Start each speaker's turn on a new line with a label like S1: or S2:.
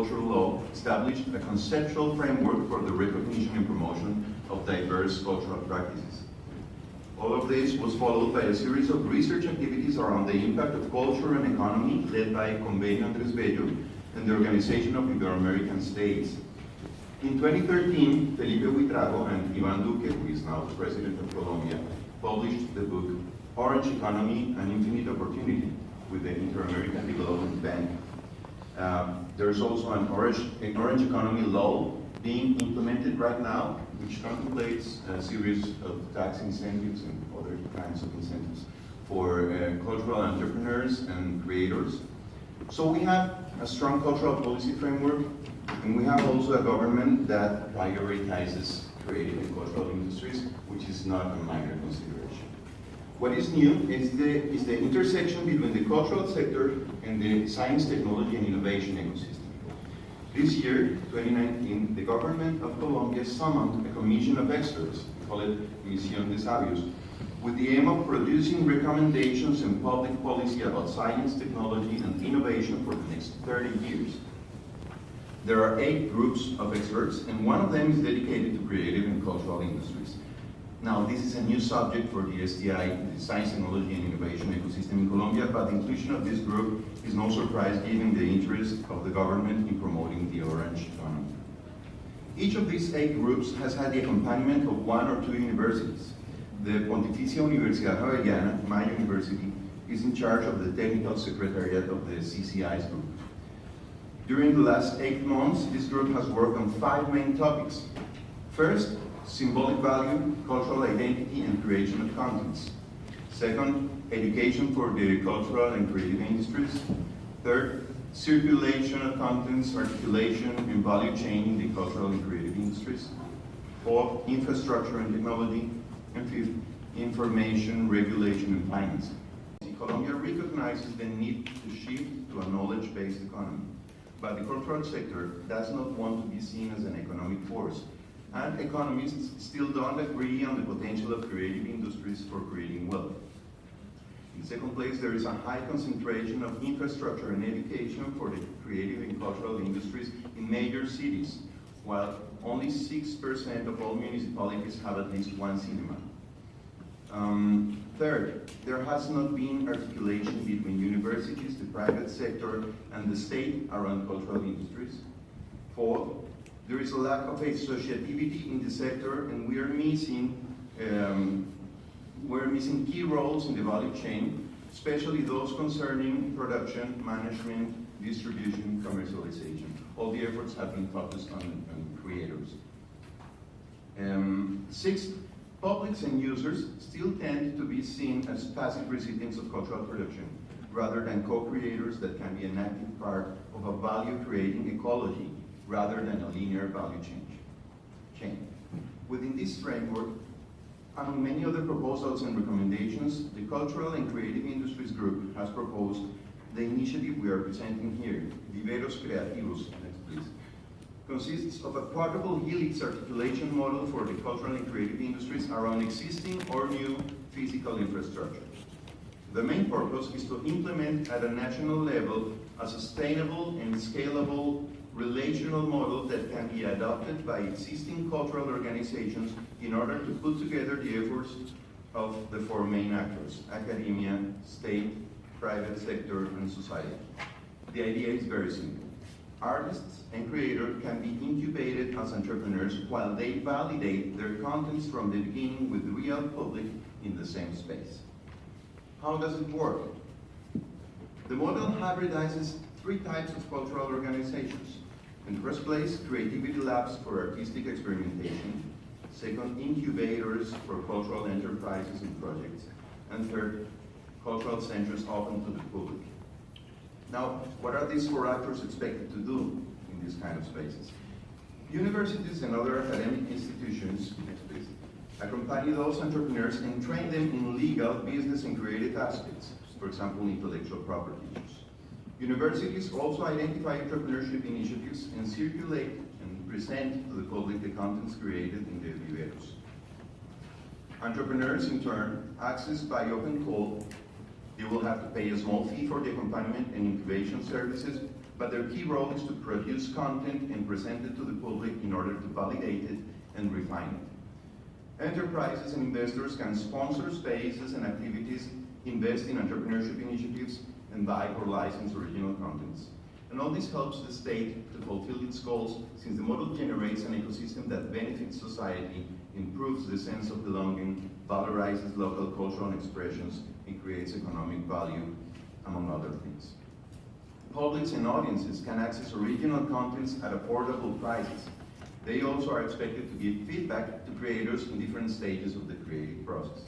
S1: cultural law established a conceptual framework for the recognition and promotion of diverse cultural practices. All of this was followed by a series of research activities around the impact of culture and economy led by Convenio Andrés Bello and the Organization of Ibero-American States. In 2013, Felipe Huitrago and Iván Duque, who is now the president of Colombia, published the book Orange Economy and Infinite Opportunity with the Inter-American Development Bank. There's also an orange economy law being implemented right now, which contemplates a series of tax incentives and other kinds of incentives for cultural entrepreneurs and creators. So we have a strong cultural policy framework, and we have also a government that prioritizes creative and cultural industries, which is not a minor consideration. What is new is the intersection between the cultural sector and the science, technology, and innovation ecosystem. This year, 2019, the government of Colombia summoned a commission of experts, we call it Misión de Sabios, with the aim of producing recommendations and public policy about science, technology, and innovation for the next 30 years. There are 8 groups of experts, and one of them is dedicated to creative and cultural industries. Now, this is a new subject for the STI, the Science, Technology, and Innovation Ecosystem in Colombia, but the inclusion of this group is no surprise given the interest of the government in promoting the orange economy. Each of these 8 groups has had the accompaniment of 1 or 2 universities. The Pontificia Universidad Javeriana, my university, is in charge of the technical secretariat of the CCI's group. During the last 8 months, this group has worked on 5 main topics. First, symbolic value, cultural identity, and creation of contents. Second, education for the cultural and creative industries. Third, circulation of contents, articulation, and value chain in the cultural and creative industries. Fourth, infrastructure and technology. And fifth, information, regulation, and finance. Colombia recognizes the need to shift to a knowledge-based economy, but the cultural sector does not want to be seen as an economic force. And economists still don't agree on the potential of creative industries for creating wealth. In second place, there is a high concentration of infrastructure and education for the creative and cultural industries in major cities, while only 6% of all municipalities have at least 1 cinema. Third, there has not been articulation between universities, the private sector, and the state around cultural industries. Fourth, there is a lack of associativity in the sector, and we are missing key roles in the value chain, especially those concerning production, management, distribution, commercialization. All the efforts have been focused on creators. Sixth, publics and users still tend to be seen as passive recipients of cultural production, rather than co-creators that can be an active part of a value-creating ecology, rather than a linear value chain. Within this framework, among many other proposals and recommendations, the Cultural and Creative Industries Group has proposed the initiative we are presenting here, Viveros Creativos, next please, consists of a quadruple helix articulation model for the cultural and creative industries around existing or new physical infrastructure. The main purpose is to implement at a national level a sustainable and scalable relational model that can be adopted by existing cultural organizations in order to put together the efforts of the 4 main actors: academia, state, private sector, and society. The idea is very simple. Artists and creators can be incubated as entrepreneurs while they validate their contents from the beginning with the real public in the same space. How does it work? The model hybridizes 3 types of cultural organizations. In the first place, creativity labs for artistic experimentation. Second, incubators for cultural enterprises and projects. And third, cultural centers open to the public. Now, what are these 4 actors expected to do in these kind of spaces? Universities and other academic institutions, next please, accompany those entrepreneurs and train them in legal, business, and creative aspects, for example, intellectual property issues. Universities also identify entrepreneurship initiatives and circulate and present to the public the contents created in the Viveros. Entrepreneurs, in turn, access by open call. They will have to pay a small fee for the accompaniment and incubation services, but their key role is to produce content and present it to the public in order to validate it and refine it. Enterprises and investors can sponsor spaces and activities, invest in entrepreneurship initiatives, and buy or license original contents. And all this helps the state to fulfill its goals, since the model generates an ecosystem that benefits society, improves the sense of belonging, valorizes local cultural expressions, and creates economic value, among other things. Publics and audiences can access original contents at affordable prices. They also are expected to give feedback to creators in different stages of the creative process.